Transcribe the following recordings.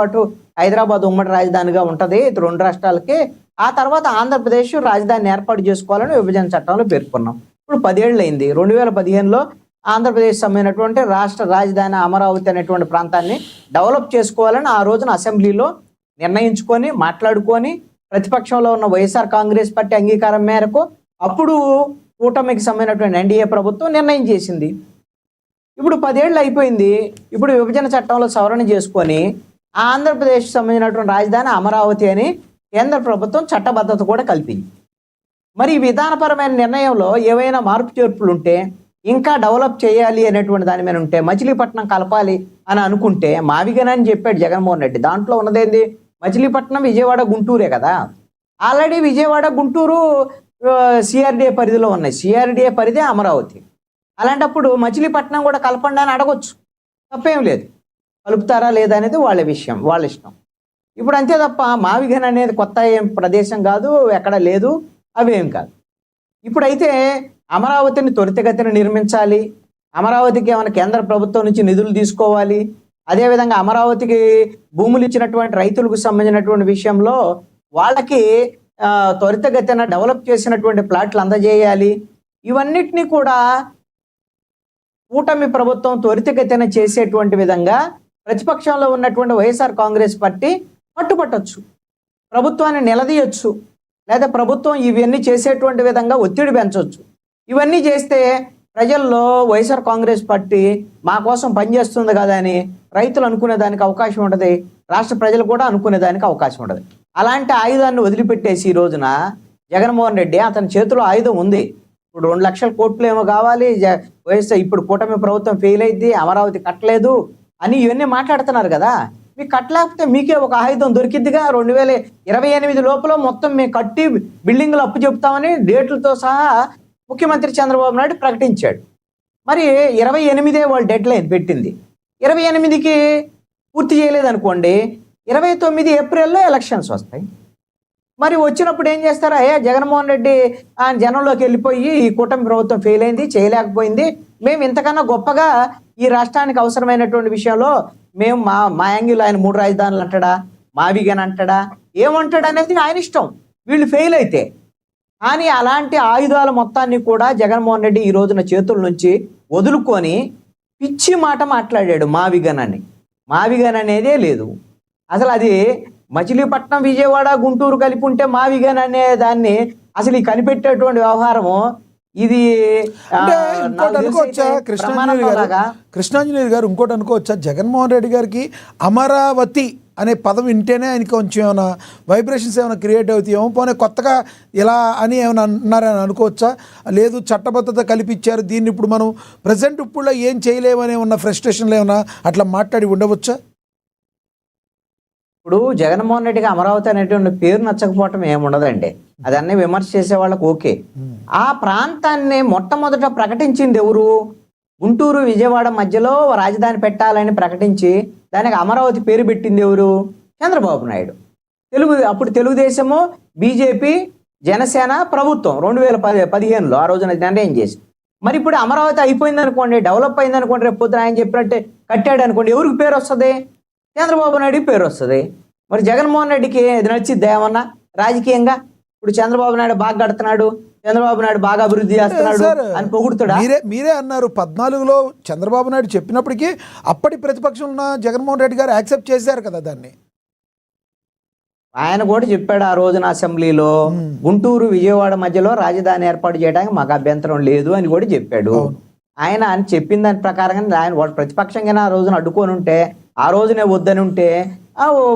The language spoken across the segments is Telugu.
పాటు హైదరాబాద్ ఉమ్మడి రాజధానిగా ఉంటది. ఇది 2 రాష్ట్రాలకి. ఆ తర్వాత ఆంధ్రప్రదేశ్ రాజధానిని ఏర్పాటు చేసుకోవాలని విభజన చట్టంలో పేర్కొన్నాం. ఇప్పుడు 10 ఏళ్లయింది. 2015లో ఆంధ్రప్రదేశ్ సంబంధించినటువంటి రాష్ట్ర రాజధాని అమరావతి అనేటువంటి ప్రాంతాన్ని డెవలప్ చేసుకోవాలని ఆ రోజున అసెంబ్లీలో నిర్ణయించుకొని, మాట్లాడుకొని, ప్రతిపక్షంలో ఉన్న వైఎస్ఆర్ కాంగ్రెస్ పార్టీ అంగీకారం మేరకు అప్పుడు కూటమికి సంబంధించినటువంటి ఎన్డీఏ ప్రభుత్వం నిర్ణయం చేసింది. ఇప్పుడు 10 ఏళ్ళు అయిపోయింది. ఇప్పుడు విభజన చట్టంలో సవరణ చేసుకొని ఆంధ్రప్రదేశ్ సంబంధించినటువంటి రాజధాని అమరావతి అని కేంద్ర ప్రభుత్వం చట్టబద్ధత కూడా కల్పింది. మరి ఈ విధానపరమైన నిర్ణయంలో ఏవైనా మార్పు చేర్పులు ఉంటే, ఇంకా డెవలప్ చేయాలి అనేటువంటి దాని మీద ఉంటే, మచిలీపట్నం కలపాలి అని అనుకుంటే మావిగనని చెప్పాడు జగన్మోహన్ రెడ్డి. దాంట్లో ఉన్నదేంది? మచిలీపట్నం విజయవాడ గుంటూరే కదా. ఆల్రెడీ విజయవాడ గుంటూరు సిఆర్డీఏ పరిధిలో ఉన్నాయి. సిఆర్డీఏ పరిధి అమరావతి. అలాంటప్పుడు మచిలీపట్నం కూడా కలపండి అని అడగొచ్చు, తప్పేం లేదు. కలుపుతారా లేదా అనేది వాళ్ళ విషయం, వాళ్ళ ఇష్టం. ఇప్పుడు అంతే తప్ప మావిగన్ అనేది కొత్త ఏం ప్రదేశం కాదు, ఎక్కడ లేదు, అవేం కాదు. ఇప్పుడైతే అమరావతిని త్వరితగతిన నిర్మించాలి, అమరావతికి ఏమైనా కేంద్ర ప్రభుత్వం నుంచి నిధులు తీసుకోవాలి, అదేవిధంగా అమరావతికి భూములు ఇచ్చినటువంటి రైతులకు సంబంధించినటువంటి విషయంలో వాళ్ళకి త్వరితగతిన డెవలప్ చేసినటువంటి ప్లాట్లు అందజేయాలి. ఇవన్నిటినీ కూడా కూటమి ప్రభుత్వం త్వరితగతిన చేసేటువంటి విధంగా ప్రతిపక్షంలో ఉన్నటువంటి వైఎస్ఆర్ కాంగ్రెస్ పార్టీ పట్టుపట్టొచ్చు, ప్రభుత్వాన్ని నిలదీయొచ్చు, లేదా ప్రభుత్వం ఇవన్నీ చేసేటువంటి విధంగా ఒత్తిడి పెంచవచ్చు. ఇవన్నీ చేస్తే ప్రజల్లో వైఎస్ఆర్ కాంగ్రెస్ పార్టీ మా కోసం పనిచేస్తుంది కదా అని రైతులు అనుకునేదానికి అవకాశం ఉంటుంది, రాష్ట్ర ప్రజలు కూడా అనుకునేదానికి అవకాశం ఉంటుంది. అలాంటి ఆయుధాన్ని వదిలిపెట్టేసి ఈ రోజున జగన్మోహన్ రెడ్డి అతని చేతిలో ఆయుధం ఉంది. ఇప్పుడు 2 లక్షల కోట్లు ఏమో కావాలి, వైఎస్ఆర్ ఇప్పుడు కూటమి ప్రభుత్వం ఫెయిల్ అయింది, అమరావతి కట్టలేదు అని ఇవన్నీ మాట్లాడుతున్నారు కదా. మీకు కట్టలేకపోతే మీకే ఒక ఆయుధం దొరికిద్దిగా. 2028 లోపల మొత్తం మేము కట్టి బిల్డింగ్లు అప్పు చెప్తామని డేట్లతో సహా ముఖ్యమంత్రి చంద్రబాబు నాయుడు ప్రకటించాడు. మరి 28 వాళ్ళు డెడ్ లైన్ పెట్టింది. 28కి పూర్తి చేయలేదనుకోండి, 29 ఏప్రిల్లో ఎలక్షన్స్ వస్తాయి. మరి వచ్చినప్పుడు ఏం చేస్తారా? జగన్మోహన్ రెడ్డి ఆయన జనంలోకి వెళ్ళిపోయి ఈ కూటమి ప్రభుత్వం ఫెయిల్ అయింది, చేయలేకపోయింది, మేము ఇంతకన్నా గొప్పగా ఈ రాష్ట్రానికి అవసరమైనటువంటి విషయంలో మేము మా యాంగిల్ ఆయన 3 రాజధానులు అంటాడా, మావిగన్ అంటాడా, ఏమంటాడు అనేది ఆయన ఇష్టం, వీళ్ళు ఫెయిల్ అయితే. కానీ అలాంటి ఆయుధాల మొత్తాన్ని కూడా జగన్మోహన్ రెడ్డి ఈ రోజున చేతుల నుంచి వదులుకొని పిచ్చి మాట మాట్లాడాడు మావిగన్ అని. మావిగన్ అనేదే లేదు అసలు. అది మచిలీపట్నం విజయవాడ గుంటూరు కలిపి ఉంటే మావిగన్ అనే దాన్ని అసలు ఈ కనిపెట్టేటువంటి వ్యవహారము ఇది. అనుకోవచ్చా కృష్ణాంజనేయులు గారు, ఇంకోటి అనుకోవచ్చా, జగన్మోహన్ రెడ్డి గారికి అమరావతి అనే పదం వింటేనే ఆయనకి కొంచెం ఏమైనా వైబ్రేషన్స్ ఏమైనా క్రియేట్ అవుతాయేమో, పోనీ కొత్తగా ఇలా అని ఏమైనా అన్నారని అనుకోవచ్చా? లేదు చట్టబద్ధత కల్పించారు దీన్ని, ఇప్పుడు మనం ప్రజెంట్ ఇప్పుడు ఏం చేయలేమని ఉన్న ఫ్రస్ట్రేషన్లు ఏమైనా అట్లా మాట్లాడి ఉండవచ్చా? ఇప్పుడు జగన్మోహన్ రెడ్డికి అమరావతి అనేటువంటి పేరు నచ్చకపోవటం ఏముండదండి, అదన్నీ విమర్శ చేసే వాళ్ళకి ఓకే. ఆ ప్రాంతాన్ని మొట్టమొదట ప్రకటించింది ఎవరు? గుంటూరు విజయవాడ మధ్యలో రాజధాని పెట్టాలని ప్రకటించి దానికి అమరావతి పేరు పెట్టింది ఎవరు? చంద్రబాబు నాయుడు. అప్పుడు తెలుగుదేశము, బీజేపీ, జనసేన ప్రభుత్వం 2015లో ఆ రోజున నిర్ణయం చేసి. మరి ఇప్పుడు అమరావతి అయిపోయింది అనుకోండి, డెవలప్ అయింది అనుకోండి, రేపు పొద్దున ఆయన చెప్పినట్టే కట్టాడు అనుకోండి, ఎవరికి పేరు వస్తుంది? చంద్రబాబు నాయుడికి పేరు వస్తుంది. మరి జగన్మోహన్ రెడ్డికి ఇది నచ్చిద్దా ఏమన్నా రాజకీయంగా? ఇప్పుడు చంద్రబాబు నాయుడు బాగా కడుతున్నాడు, చంద్రబాబు నాయుడు బాగా అభివృద్ధి చేస్తున్నాడు అని పొగుడుతాడా? మీరే అన్నారు 14లో చంద్రబాబు నాయుడు చెప్పినప్పటికీ అప్పటి ప్రతిపక్షం ఉన్న జగన్మోహన్ రెడ్డి గారు యాక్సెప్ట్ చేశారు కదా దాన్ని. ఆయన కూడా చెప్పాడు ఆ రోజున అసెంబ్లీలో, గుంటూరు విజయవాడ మధ్యలో రాజధాని ఏర్పాటు చేయడానికి మాకు అభ్యంతరం లేదు అని కూడా చెప్పాడు. ఆయన అని చెప్పిన దాని ప్రకారంగా ఆయన వాడు ప్రతిపక్షంగా ఆ రోజున అడ్డుకొని ఉంటే, ఆ రోజునే వద్దని ఉంటే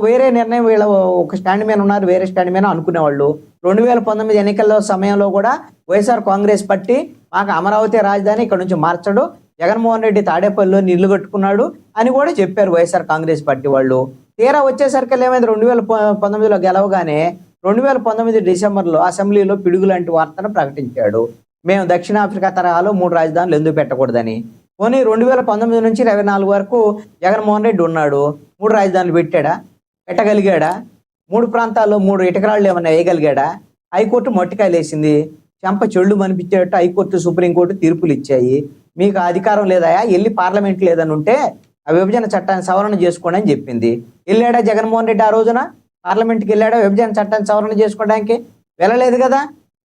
వేరే నిర్ణయం, వీళ్ళ ఒక స్టాండ్ మీద ఉన్నారు, వేరే స్టాండ్ మీద అనుకునేవాళ్ళు. 2019 ఎన్నికల సమయంలో కూడా వైఎస్ఆర్ కాంగ్రెస్ పార్టీ మాకు అమరావతి రాజధాని ఇక్కడ నుంచి మార్చడు, జగన్మోహన్ రెడ్డి తాడేపల్లిలో నీళ్లు కట్టుకున్నాడు అని కూడా చెప్పారు వైఎస్ఆర్ కాంగ్రెస్ పార్టీ వాళ్ళు. తీరా వచ్చేసరికి ఏమైంది? 2019లో గెలవగానే 2019 డిసెంబర్లో అసెంబ్లీలో పిడుగు లాంటి వార్తను ప్రకటించాడు, మేము దక్షిణాఫ్రికా తరహాలో 3 రాజధానులు ఎందుకు పెట్టకూడదని. పోనీ 2019 నుంచి 24 వరకు జగన్మోహన్ రెడ్డి ఉన్నాడు, 3 రాజధానులు పెట్టగలిగాడా? 3 ప్రాంతాల్లో 3 ఇటకరాళ్ళు ఏమన్నా వేయగలిగాడా? హైకోర్టు మొట్టికాయలు వేసింది, చెంప చెళ్ళు మనిపించేటట్టు హైకోర్టు సుప్రీంకోర్టు తీర్పులు ఇచ్చాయి. మీకు అధికారం లేదా? వెళ్ళి పార్లమెంట్ లేదని ఉంటే ఆ విభజన చట్టాన్ని సవరణ చేసుకోండి అని చెప్పింది. వెళ్ళాడా జగన్మోహన్ రెడ్డి ఆ రోజున పార్లమెంట్కి వెళ్ళాడా విభజన చట్టాన్ని సవరణ చేసుకోవడానికి? వెళ్ళలేదు కదా.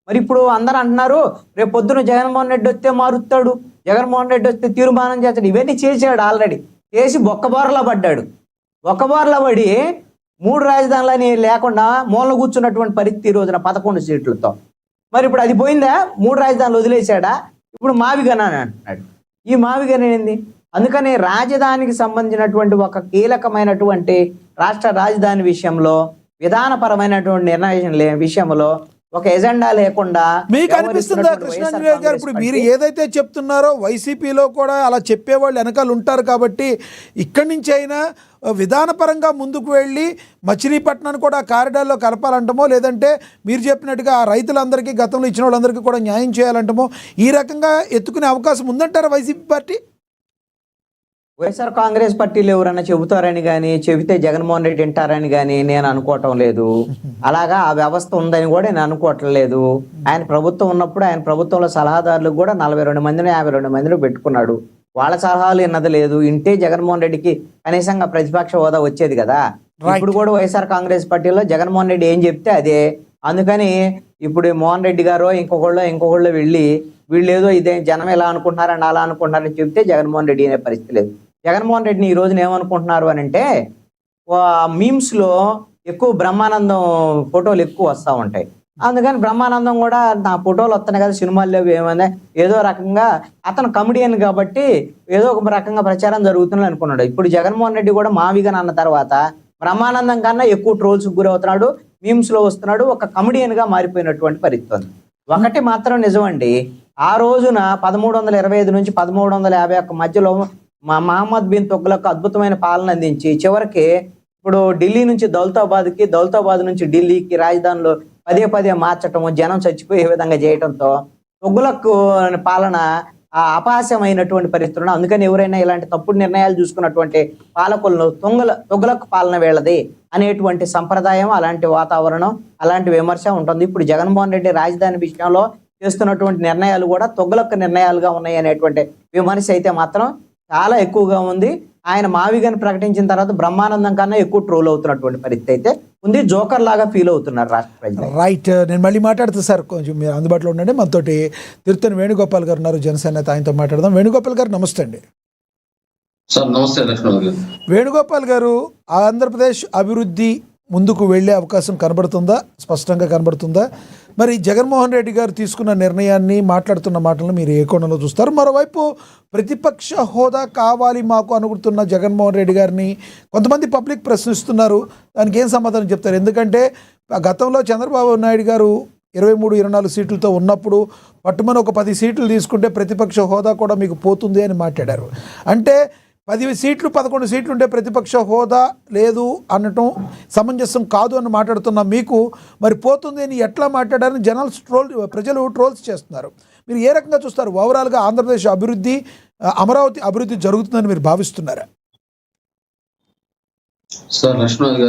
మరి ఇప్పుడు అందరూ అంటున్నారు రేపు పొద్దున జగన్మోహన్ రెడ్డి వస్తే మారుస్తాడు, జగన్మోహన్ రెడ్డి వస్తే తీర్మానం చేస్తాడు. ఇవన్నీ చేసాడు ఆల్రెడీ. చేసి బొక్కబారులో పడ్డాడు. బొక్కబారులో పడి 3 రాజధానులని లేకుండా మూలన కూర్చున్నటువంటి పరిస్థితి ఈ రోజున 11 సీట్లతో. మరి ఇప్పుడు అది పోయిందా? 3 రాజధానులు వదిలేశాడా? ఇప్పుడు మావిగన అని అంటున్నాడు. ఈ మావిగన ఏంది? అందుకని రాజధానికి సంబంధించినటువంటి ఒక కీలకమైనటువంటి రాష్ట్ర రాజధాని విషయంలో విధానపరమైనటువంటి నిర్ణయం విషయంలో ఒక ఎజెండా లేకుండా మీకు అనిపిస్తుందా కృష్ణాంజనేయ గారు, ఇప్పుడు మీరు ఏదైతే చెప్తున్నారో వైసీపీలో కూడా అలా చెప్పేవాళ్ళు వెనకాల ఉంటారు కాబట్టి ఇక్కడి నుంచి అయినా విధానపరంగా ముందుకు వెళ్ళి మచిలీపట్నాన్ని కూడా కారిడార్లో కలపాలంటమో, లేదంటే మీరు చెప్పినట్టుగా ఆ రైతులందరికీ గతంలో ఇచ్చిన వాళ్ళందరికీ కూడా న్యాయం చేయాలంటమో ఈ రకంగా ఎత్తుకునే అవకాశం ఉందంటారా వైసీపీ పార్టీ? వైఎస్ఆర్ కాంగ్రెస్ పార్టీలు ఎవరన్నా చెబుతారని కానీ, చెబితే జగన్మోహన్ రెడ్డి వింటారని కానీ నేను అనుకోవటం లేదు. అలాగా ఆ వ్యవస్థ ఉందని కూడా నేను అనుకోవటం లేదు. ఆయన ప్రభుత్వం ఉన్నప్పుడు ఆయన ప్రభుత్వంలో సలహాదారులకు కూడా 42 మందిని 52 మందిని పెట్టుకున్నాడు. వాళ్ళ సలహాలు విన్నది లేదు. ఇంటే జగన్మోహన్ రెడ్డికి కనీసంగా ప్రతిపక్ష హోదా వచ్చేది కదా. ఇప్పుడు కూడా వైఎస్ఆర్ కాంగ్రెస్ పార్టీలో జగన్మోహన్ రెడ్డి ఏం చెప్తే అదే. అందుకని ఇప్పుడు మోహన్ రెడ్డి గారో ఇంకొకళ్ళు వెళ్ళి వీళ్ళు ఏదో ఇదే జనం ఎలా అనుకుంటున్నారని అలా అనుకుంటున్నారని చెప్తే జగన్మోహన్ రెడ్డి అనే పరిస్థితి లేదు. జగన్మోహన్ రెడ్డిని ఈ రోజున ఏమనుకుంటున్నారు అని అంటే, మీమ్స్ లో ఎక్కువ బ్రహ్మానందం ఫోటోలు ఎక్కువ వస్తూ ఉంటాయి. అందుకని బ్రహ్మానందం కూడా నా ఫోటోలు వస్తున్నాయి కదా సినిమాల్లో ఏమైనా ఏదో రకంగా అతను కమెడియన్ కాబట్టి ఏదో ఒక రకంగా ప్రచారం జరుగుతుంది అనుకున్నాడు. ఇప్పుడు జగన్మోహన్ రెడ్డి కూడా మావిగన్ అన్న తర్వాత బ్రహ్మానందం కన్నా ఎక్కువ ట్రోల్స్ గురవుతున్నాడు, మీమ్స్ లో వస్తున్నాడు, ఒక కమెడియన్ గా మారిపోయినటువంటి పరిస్థితి. ఒకటి మాత్రం నిజమండి, ఆ రోజున 1325 నుంచి 1351 మధ్యలో మహమ్మద్ బిన్ తుగ్లక్ అద్భుతమైన పాలన అందించి చివరికి ఇప్పుడు ఢిల్లీ నుంచి దౌలతాబాద్ నుంచి ఢిల్లీకి రాజధానిలో పదే మార్చటము, జనం చచ్చిపోయే విధంగా చేయటంతో తుగ్లక్ పాలన అపహాస్యమైనటువంటి పరిస్థితులను. అందుకని ఎవరైనా ఇలాంటి తప్పుడు నిర్ణయాలు చూసుకున్నటువంటి పాలకులను తుగ్లక్ పాలన వీళ్ళది అనేటువంటి సంప్రదాయం, అలాంటి వాతావరణం, అలాంటి విమర్శ ఉంటుంది. ఇప్పుడు జగన్మోహన్ రెడ్డి రాజధాని విషయంలో చేస్తున్నటువంటి నిర్ణయాలు కూడా తుగ్లక్ నిర్ణయాలుగా ఉన్నాయి అనేటువంటి విమర్శ అయితే మాత్రం చాలా ఎక్కువగా ఉంది. ఆయన మావిగని ప్రకటించిన తర్వాత బ్రహ్మానందం కన్నా ఎక్కువ ట్రోల్ అవుతున్నటువంటి పరిస్థితి అయితే ఉంది. జోకర్ లాగా ఫీల్ అవుతున్నారు రాష్ట్ర ప్రజలు. రైట్, నేను మళ్ళీ మాట్లాడుతా సార్, కొంచెం మీరు అందుబాటులో ఉండండి. మనతోటి తిరుత్తని వేణుగోపాల్ గారు ఉన్నారు, జనసేన నేత, ఆయనతో మాట్లాడదాం. వేణుగోపాల్ గారు నమస్తే అండి. సార్ నమస్తే లక్ష్మణ్ గారు. వేణుగోపాల్ గారు, ఆంధ్రప్రదేశ్ అభివృద్ధి ముందుకు వెళ్ళే అవకాశం కనబడుతుందా? స్పష్టంగా కనబడుతుందా? మరి జగన్మోహన్ రెడ్డి గారు తీసుకున్న నిర్ణయాన్ని, మాట్లాడుతున్న మాటలను మీరు ఏ కోణంలో చూస్తారు? మరోవైపు ప్రతిపక్ష హోదా కావాలి మాకు అనుకుంటున్న జగన్మోహన్ రెడ్డి గారిని కొంతమంది పబ్లిక్ ప్రశ్నిస్తున్నారు. దానికి ఏం సమాధానం చెప్తారు? ఎందుకంటే గతంలో చంద్రబాబు నాయుడు గారు 23-24 సీట్లతో ఉన్నప్పుడు పట్టుమని ఒక 10 సీట్లు తీసుకుంటే ప్రతిపక్ష హోదా కూడా మీకు పోతుంది అని మాట్లాడారు. అంటే 10 సీట్లు 11 సీట్లు ఉంటే ప్రతిపక్ష హోదా లేదు అనటం సమంజసం కాదు అని మాట్లాడుతున్నా మీకు మరి పోతుంది అని ఎట్లా మాట్లాడారని ప్రజలు ట్రోల్స్ చేస్తున్నారు. మీరు ఏ రకంగా చూస్తారు? ఓవరాల్గా ఆంధ్రప్రదేశ్ అభివృద్ధి, అమరావతి అభివృద్ధి జరుగుతుందని మీరు భావిస్తున్నారా? సార్ లక్ష్మణ్ గారు